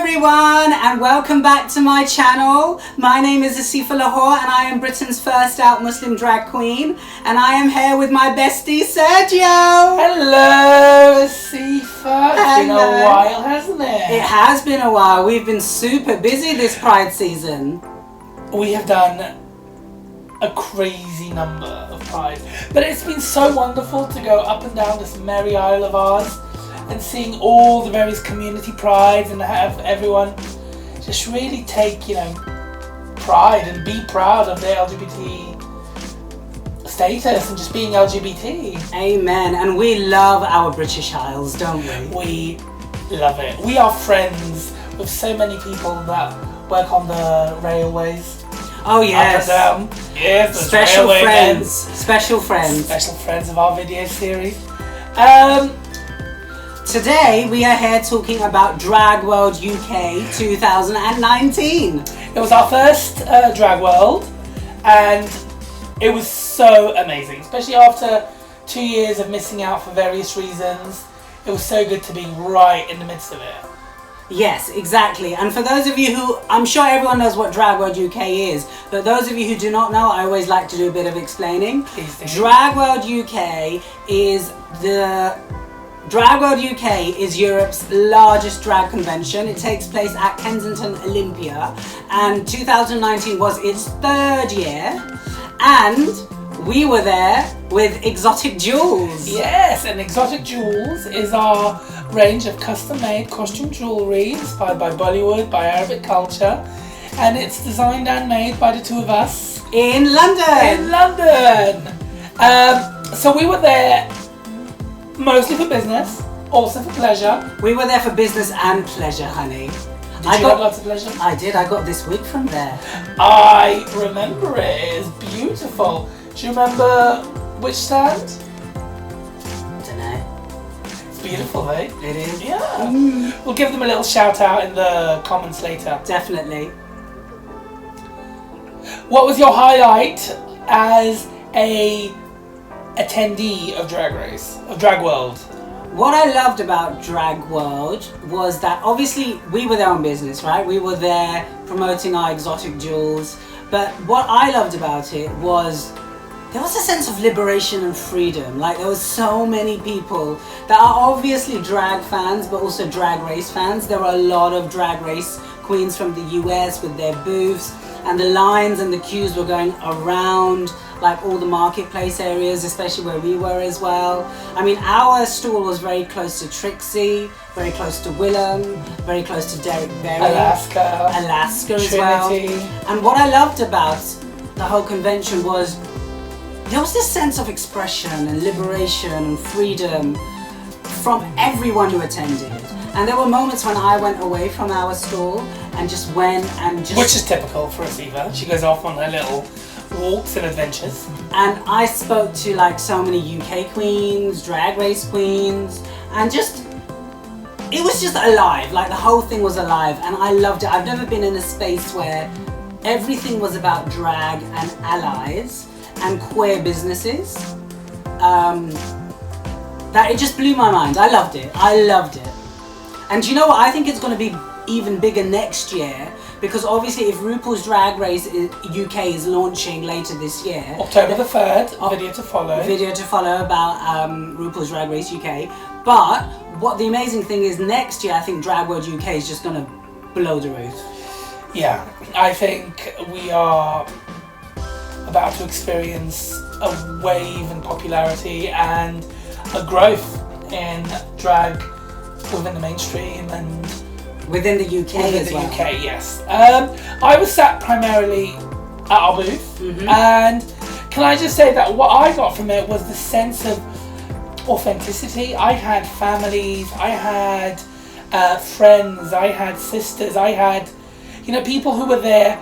everyone, and welcome back to my channel. My name is Asifa Lahore and I am Britain's first out Muslim drag queen, and I am here with my bestie Sergio. Hello Asifa. It's been a while, hasn't it? It has been a while. We've been super busy this Pride season. We have done a crazy number of Prides, but it's been so wonderful to go up and down this merry isle of ours and seeing all the various community prides and have everyone just really take, pride and be proud of their LGBT status and just being LGBT. Amen. And we love our British Isles, don't we? We love it. We are friends with so many people that work on the railways. Oh yes. Up and down. Yes, special friends. Events. Special friends. Special friends of our video series. Today we are here talking about Drag World UK 2019. It was our first Drag World, and it was so amazing, especially after 2 years of missing out for various reasons. It was so good to be right in the midst of it. Yes, exactly. And for those of you who, I'm sure everyone knows what Drag World UK is, but those of you who do not know, I always like to do a bit of explaining. Please do. Drag World UK is Europe's largest drag convention. It takes place at Kensington Olympia, and 2019 was its third year, and we were there with Exotic Jewels. Yes, and Exotic Jewels is our range of custom-made costume jewellery inspired by Bollywood, by Arabic culture, and it's designed and made by the two of us in London. So we were there mostly for business, also for pleasure. We were there for business and pleasure, honey. Did you have lots of pleasure? I did. I got this wig from there. I remember it. It is beautiful. Do you remember which stand? Don't know. It's beautiful, eh? It is. Yeah. We'll give them a little shout out in the comments later. Definitely. What was your highlight as a attendee of Drag World? What I loved about Drag World was that obviously we were there on business, right? We were there promoting our exotic jewels. But what I loved about it was there was a sense of liberation and freedom. Like, there was so many people that are obviously drag fans, but also drag race fans. There were a lot of drag race queens from the US with their booths, and the lines and the queues were going around like all the marketplace areas, especially where we were as well. I mean, our stall was very close to Trixie, very close to Willem, very close to Derek Berry. Alaska as well. And what I loved about the whole convention was there was this sense of expression and liberation and freedom from everyone who attended. And there were moments when I went away from our stall and just went and just... Which is typical for Asifa. She goes off on her little walks and adventures. And I spoke to like so many UK queens, drag race queens, and just, it was just alive. Like, the whole thing was alive, and I loved it. I've never been in a space where everything was about drag and allies and queer businesses. That it just blew my mind. I loved it. And do you know what? I think it's going to be even bigger next year, because obviously if RuPaul's Drag Race UK is launching later this year, October the 3rd, video to follow about RuPaul's Drag Race UK. But what the amazing thing is, next year I think Drag World UK is just going to blow the roof. Yeah, I think we are about to experience a wave in popularity and a growth in drag within the mainstream and within the UK as well. UK, yes. I was sat primarily at our booth, and can I just say that what I got from it was the sense of authenticity. I had families, I had friends, I had sisters, I had people who were there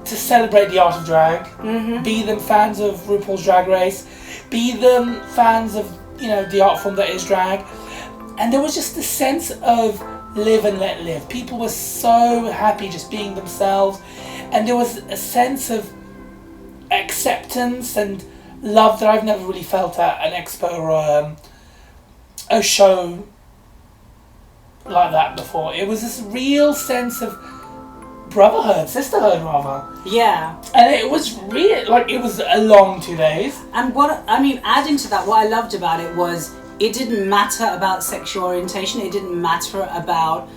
to celebrate the art of drag, be them fans of RuPaul's Drag Race, be them fans of the art form that is drag. And there was just a sense of live and let live. People were so happy just being themselves, and there was a sense of acceptance and love that I've never really felt at an expo or a show like that before. It was this real sense of brotherhood, sisterhood rather. Yeah. And it was real, like it was a long 2 days. And adding to that, what I loved about it was it didn't matter about sexual orientation. It didn't matter about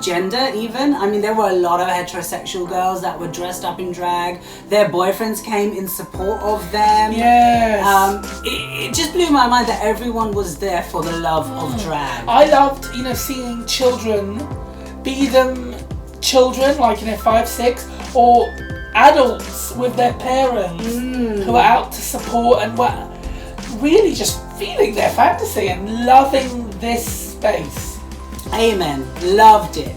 gender even. I mean, there were a lot of heterosexual girls that were dressed up in drag. Their boyfriends came in support of them. Yes. It just blew my mind that everyone was there for the love of drag. I loved, seeing children, be them children, like 5, 6, or adults with their parents who are out to support and were really just feeling their fantasy and loving this space. Amen. Loved it.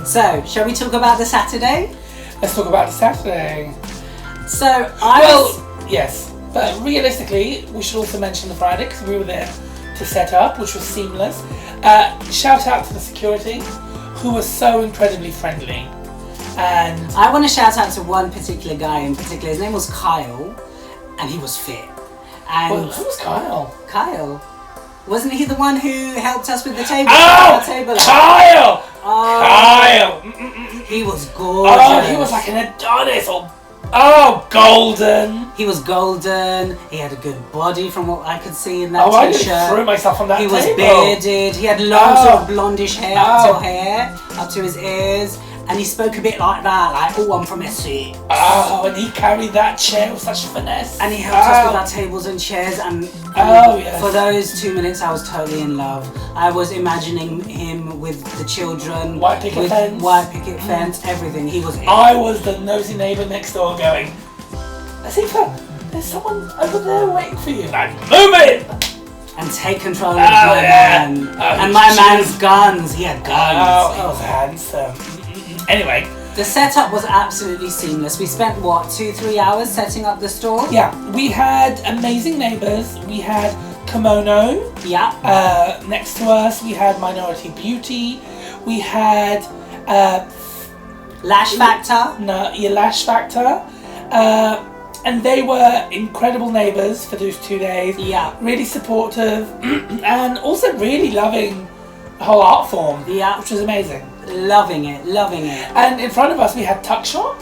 So, shall we talk about the Saturday? Let's talk about the Saturday. So, yes, but realistically, we should also mention the Friday because we were there to set up, which was seamless. Shout out to the security, who was so incredibly friendly. And I want to shout out to one particular guy in particular. His name was Kyle, and he was fit. And who was Kyle? Kyle. Wasn't he the one who helped us with the table? Oh, Kyle! Oh, Kyle! he was gorgeous. Oh, he was like an Adonis golden. He was golden. He had a good body from what I could see in that t-shirt. I threw myself on that table. He was bearded. He had long sort of blondish hair up to his ears. And he spoke a bit like that, like, I'm from Essex. Oh, and he carried that chair with such finesse. And he helped us with our tables and chairs. And yes. For those 2 minutes, I was totally in love. I was imagining him with the children. White picket fence, everything. He was it. I was the nosy neighbour next door going, Asifa, there's someone over there waiting for you. Like, move it! And take control of my man. And my man's guns. He had guns. Oh, he was handsome. Anyway, the setup was absolutely seamless. We spent 2-3 hours setting up the store? Yeah, we had amazing neighbours. We had Kimono. Yeah. Next to us, we had Minority Beauty. We had Lash Factor. Lash Factor. And they were incredible neighbours for those 2 days. Yeah. Really supportive and also really loving the whole art form. Yeah. Which was amazing. Loving it. And in front of us we had Tuck Shop.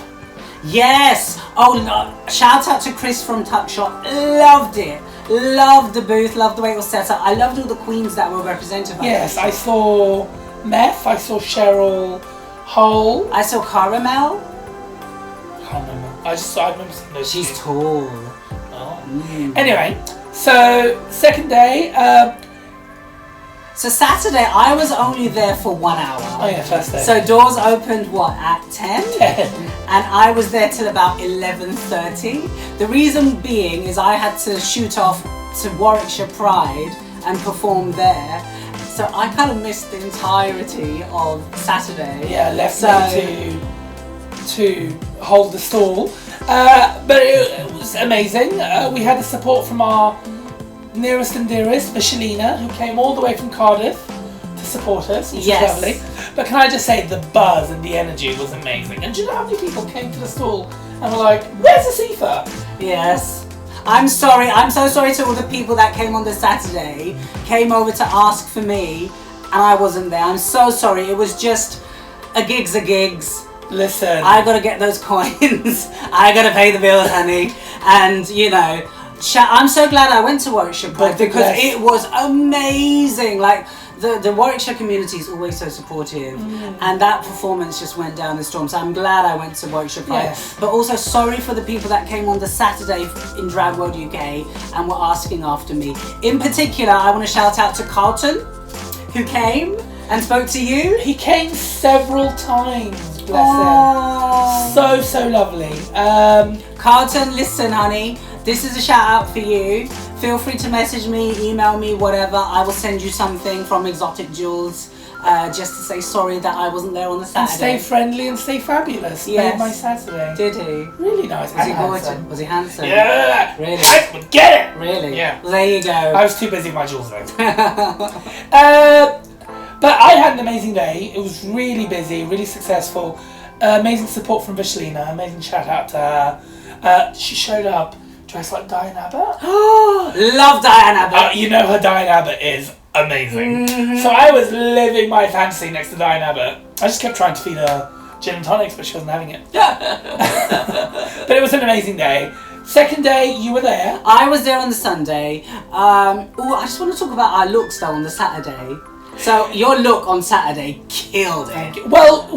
Yes. Oh, no. Shout out to Chris from Tuck Shop. Loved it. Loved the booth. Loved the way it was set up. I loved all the queens that were represented. Yes, I saw Meth. I saw Cheryl Hole. I saw Caramel. I can't remember. I remember seeing those. She's tall. Oh. Anyway, so second day. So Saturday, I was only there for 1 hour. Oh yeah, first day. So doors opened, at 10? 10. And I was there till about 11:30. The reason being is I had to shoot off to Warwickshire Pride and perform there. So I kind of missed the entirety of Saturday. Yeah, left me to hold the stall. But it was amazing. We had the support from our nearest and dearest, Michelina, who came all the way from Cardiff to support us, which was lovely. But can I just say, the buzz and the energy was amazing. And do you know how many people came to the stall and were like, where's Asifa? Yes. I'm sorry. I'm so sorry to all the people that came on the Saturday, came over to ask for me, and I wasn't there. I'm so sorry. It was just a gig's. Listen. I gotta get those coins. I gotta pay the bills, honey. And, I'm so glad I went to Warwickshire Pride because it was amazing. Like, the Warwickshire community is always so supportive, and that performance just went down the storm. So I'm glad I went to Warwickshire Pride. Yes. But also sorry for the people that came on the Saturday in Drag World UK and were asking after me. In particular, I want to shout out to Carlton, who came and spoke to you. He came several times. Bless him. So lovely. Carlton, listen, honey. This is a shout out for you. Feel free to message me, email me, whatever. I will send you something from Exotic Jewels, just to say sorry that I wasn't there on the Saturday. And stay friendly and stay fabulous. Yes. Made my Saturday. Did he? Really nice. Was he gorgeous? Was he handsome? Yeah. Really? Get it. Really? Yeah. Well, there you go. I was too busy with my jewels though. But I had an amazing day. It was really busy, really successful. Amazing support from Vichelina. Amazing shout out to her. She showed up dressed like Diane Abbott. Love Diane Abbott. You know her Diane Abbott is amazing. So I was living my fantasy next to Diane Abbott. I just kept trying to feed her gin and tonics, but she wasn't having it. But it was an amazing day. Second day, you were there. I was there on the Sunday. I just want to talk about our looks though on the Saturday. So your look on Saturday killed it. Well,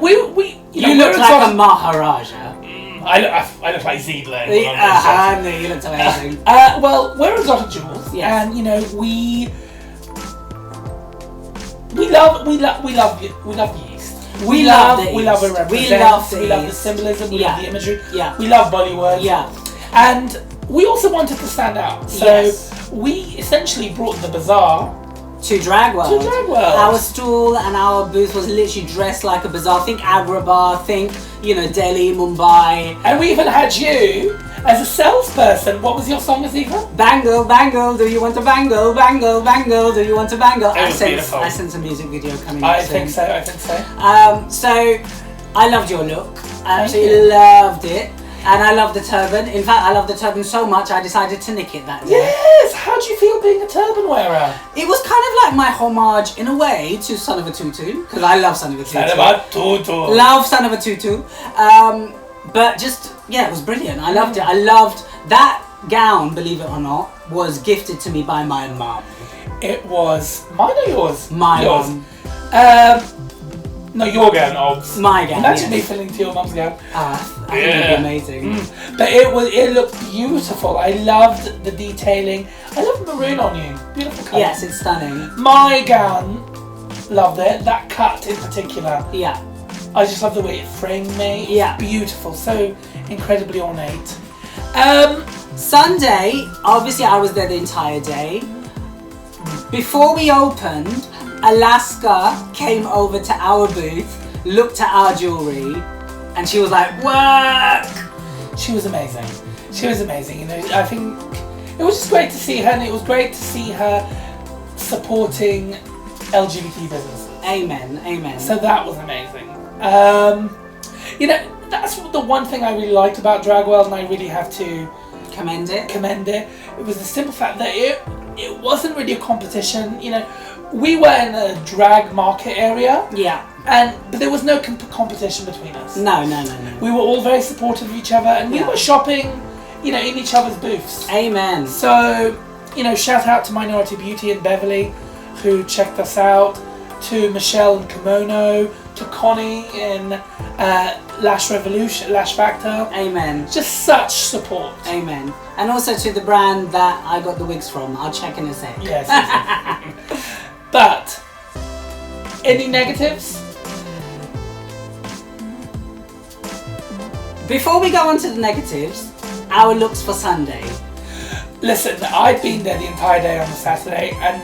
you look like a Maharaja. I look like Ziedler. No, you looked amazing. Well, we're Exotic Jewels, and you know we love yeast. We love it represents. We love the symbolism. We love the imagery. Yeah. We love Bollywood. Yeah. And we also wanted to stand out, so we essentially brought the bazaar to Drag World. Our stall and our booth was literally dressed like a bazaar. Think Agrabah, think, Delhi, Mumbai. And we even had you as a salesperson. What was your song, Asifa? Bangle, bangle, do you want a bangle? Bangle, bangle, do you want a bangle? It was beautiful. I sense a music video coming I soon. think so. So, I loved your look. I absolutely loved it. And I love the turban. In fact, I love the turban so much I decided to nick it that day. Yes! How do you feel being a turban wearer? It was kind of like my homage, in a way, to Son of a Tutu. Because I love Son of a Tutu. Son of a Tutu. Love Son of a Tutu. But just, it was brilliant. I loved it. I loved that gown, believe it or not, was gifted to me by my mum. It was mine or yours? My mum. No, your gown, Obs. My gown, Imagine me filling to your mum's gown. I think it'd be amazing. But it looked beautiful. I loved the detailing. I love maroon on you. Beautiful colour. Yes, it's stunning. My gown, loved it. That cut in particular. Yeah. I just love the way it framed me. Yeah. Beautiful. So incredibly ornate. Sunday, obviously I was there the entire day. Before we opened, Alaska came over to our booth, looked at our jewellery, and she was like, work! She was amazing. I think it was just great to see her, and it was great to see her supporting LGBT businesses. Amen. So that was amazing. That's the one thing I really liked about Drag World, and I really have to commend it. It was the simple fact that it wasn't really a competition. We were in a drag market area. Yeah. But there was no competition between us. No. We were all very supportive of each other, and we were shopping, in each other's booths. Amen. So, shout out to Minority Beauty and Beverly, who checked us out, to Michelle and Kimono, to Connie in Lash Revolution, Lash Factor. Amen. Just such support. Amen. And also to the brand that I got the wigs from. I'll check in a sec. Yes. But, any negatives? Before we go on to the negatives, our looks for Sunday. Listen, I'd been there the entire day on the Saturday, and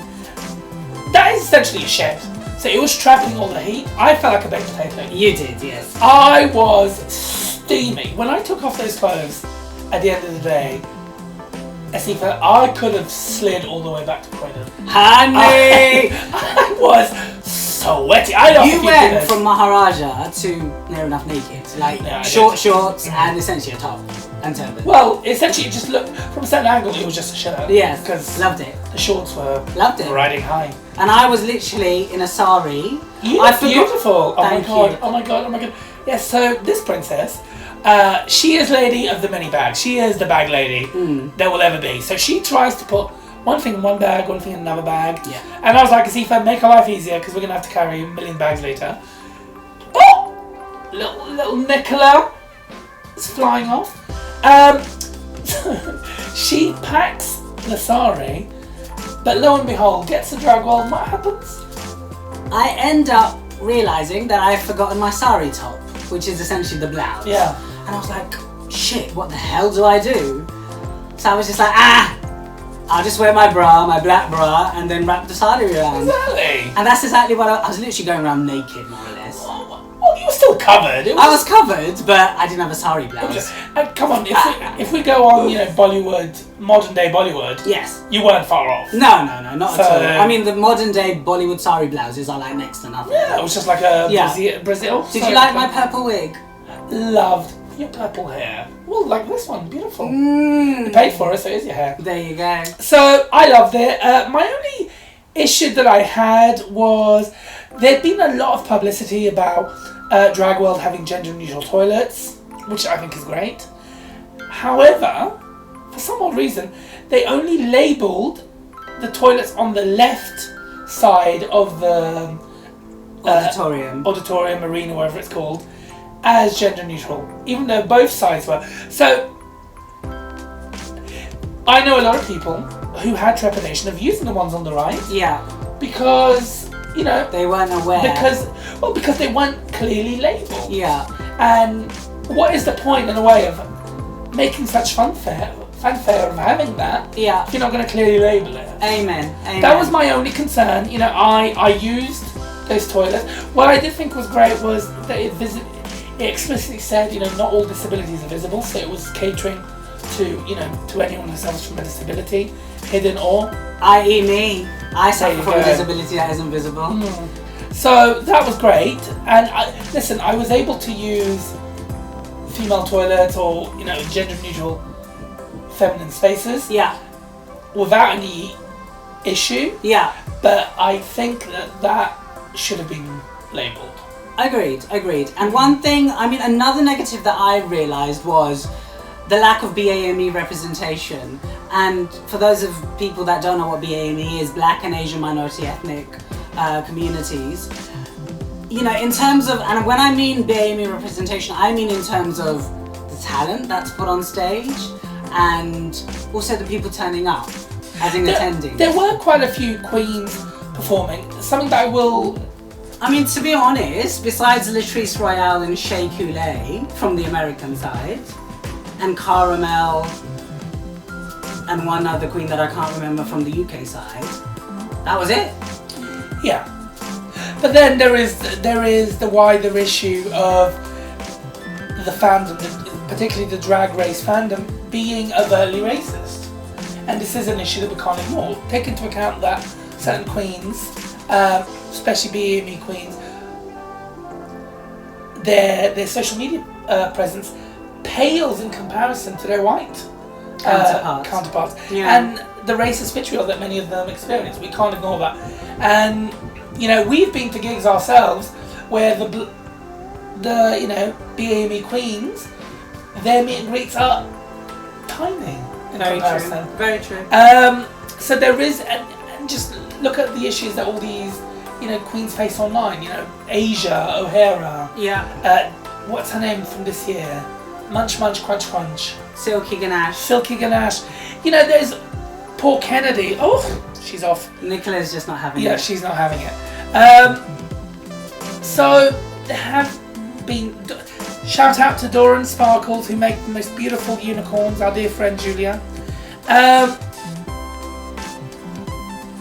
that is essentially a shed. So it was trapping all the heat. I felt like a baked potato. You did, yes. I was steaming. When I took off those clothes at the end of the day, Asifa, I could have slid all the way back to Croydon. Honey! I was sweaty. You went from Maharaja to near enough naked. Like short shorts and essentially a top and turban. Well, essentially, it just looked, from a certain angle, it was just a shirt. Yes, because loved it. The shorts were riding high. And I was literally in a sari. You look beautiful. Thank you. Oh my god. Yes, so this princess, she is lady of the many bags. She is the bag lady there will ever be. So she tries to put one thing in one bag, one thing in another bag. Yeah. And I was like, Asifa, make her life easier because we're going to have to carry a million bags later. Oh! Little Nicola is flying off. She packs the sari, but lo and behold, gets to Drag World, and what happens? I end up realising that I've forgotten my sari top, which is essentially the blouse. Yeah. And I was like, shit, what the hell do I do? So I was just like, I'll just wear my bra, my black bra, and then wrap the sari around. Exactly. And that's exactly what I was literally going around naked, more or less. Well, you were still covered. I was covered, but I didn't have a sari blouse. Come on, if we go on, Bollywood, modern day Bollywood. Yes. You weren't far off. No, not at all. I mean, the modern day Bollywood sari blouses are like next to nothing. Yeah, it was just like a Brazil. Did you like my purple wig? Loved your purple hair. Well, like this one, beautiful. You paid for it, so it is your hair. There you go. So I loved it. My only issue that I had was there'd been a lot of publicity about Drag World having gender-neutral toilets, which I think is great. However, for some odd reason, they only labelled the toilets on the left side of the auditorium, arena, whatever it's called, as gender-neutral, even though both sides were. So, I know a lot of people who had trepidation of using the ones on the right. Yeah. Because, you know... They weren't aware. Because they weren't clearly labelled. Yeah. And what is the point, in a way, of making such fanfare of having that if you're not going to clearly label it? Amen. That was my only concern. You know, I used those toilets. What I did think was great was that it explicitly said, you know, not all disabilities are visible, so it was catering to anyone who suffers from a disability, hidden or... i.e. me. I suffer from a disability that isn't visible. So that was great, and I was able to use female toilets or, you know, gender-neutral feminine spaces without any issue. Yeah. But I think that should have been labelled. Agreed. And one thing, another negative that I realised was the lack of BAME representation. And for those of people that don't know what BAME is, Black and Asian minority ethnic communities, you know, in terms of, and when I mean BAME representation, I mean in terms of the talent that's put on stage and also the people turning up as in attending. There were quite a few queens performing. Something that I will... to be honest, besides Latrice Royale and Shea Coulee from the American side, and Caramel, and one other queen that I can't remember from the UK side, that was it. Yeah. But then there is the wider issue of the fandom, particularly the Drag Race fandom, being overtly racist. And this is an issue that we can't ignore. Take into account that certain queens, especially BAME queens, their social media presence pales in comparison to their white counterparts. Yeah. And the racist vitriol that many of them experience. We can't ignore that. And, you know, we've been to gigs ourselves where the BAME queens, their meet and greets are tiny in comparison. Very true. So there is, and just look at the issues that all these, you know, queens face online. You know, Asia O'Hara. Yeah. What's her name from this year? Munch Munch Crunch Crunch. Silky Ganache. You know, there's poor Kennedy. Oh, she's off. Nicola's just not having it. Yeah, she's not having it. So there have been... Shout out to Dora and Sparkles, who make the most beautiful unicorns, our dear friend Julia.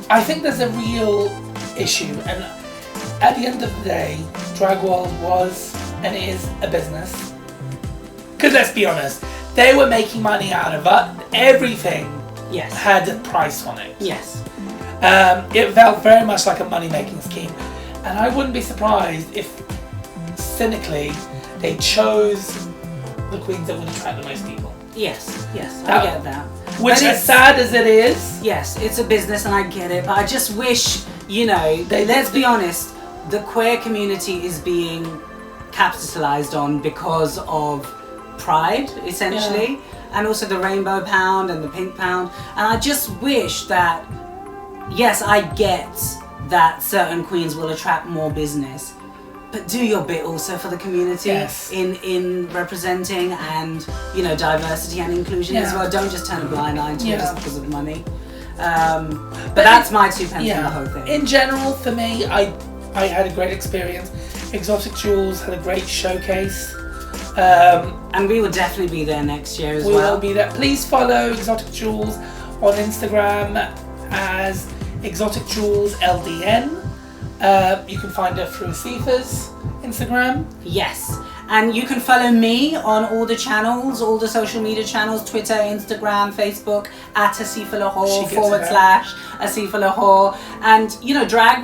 I think there's a real issue, and at the end of the day, Drag World was and is a business. Because let's be honest, they were making money out of it. Everything had a price on it. Yes. It felt very much like a money-making scheme. And I wouldn't be surprised if, cynically, they chose the queens that would attract the most people. Yes, I get that. Which, as sad as it is... Yes, it's a business and I get it, but I just wish, you know, let's be honest, the queer community is being capitalised on because of pride, essentially, and also the rainbow pound and the pink pound. And I just wish that, yes, I get that certain queens will attract more business, but do your bit also for the community in representing and, you know, diversity and inclusion as well. Don't just turn a blind eye to it just because of money. But that's my 2 pence on the whole thing. In general, for me, I had a great experience. Exotic Jewels had a great showcase. And we will definitely be there next year as well. We will be there. Please follow Exotic Jewels on Instagram as Exotic Jewels LDN. You can find her through Asifa's Instagram. Yes. And you can follow me on all the channels, all the social media channels, Twitter, Instagram, Facebook, at Asifa Lahore / Asifa Lahore. And, you know, Drag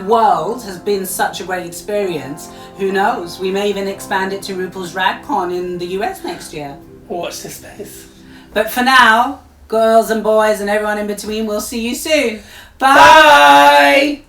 World has been such a great experience. Who knows? We may even expand it to RuPaul's Drag Con in the US next year. Watch this space. But for now, girls and boys and everyone in between. We'll see you soon. Bye.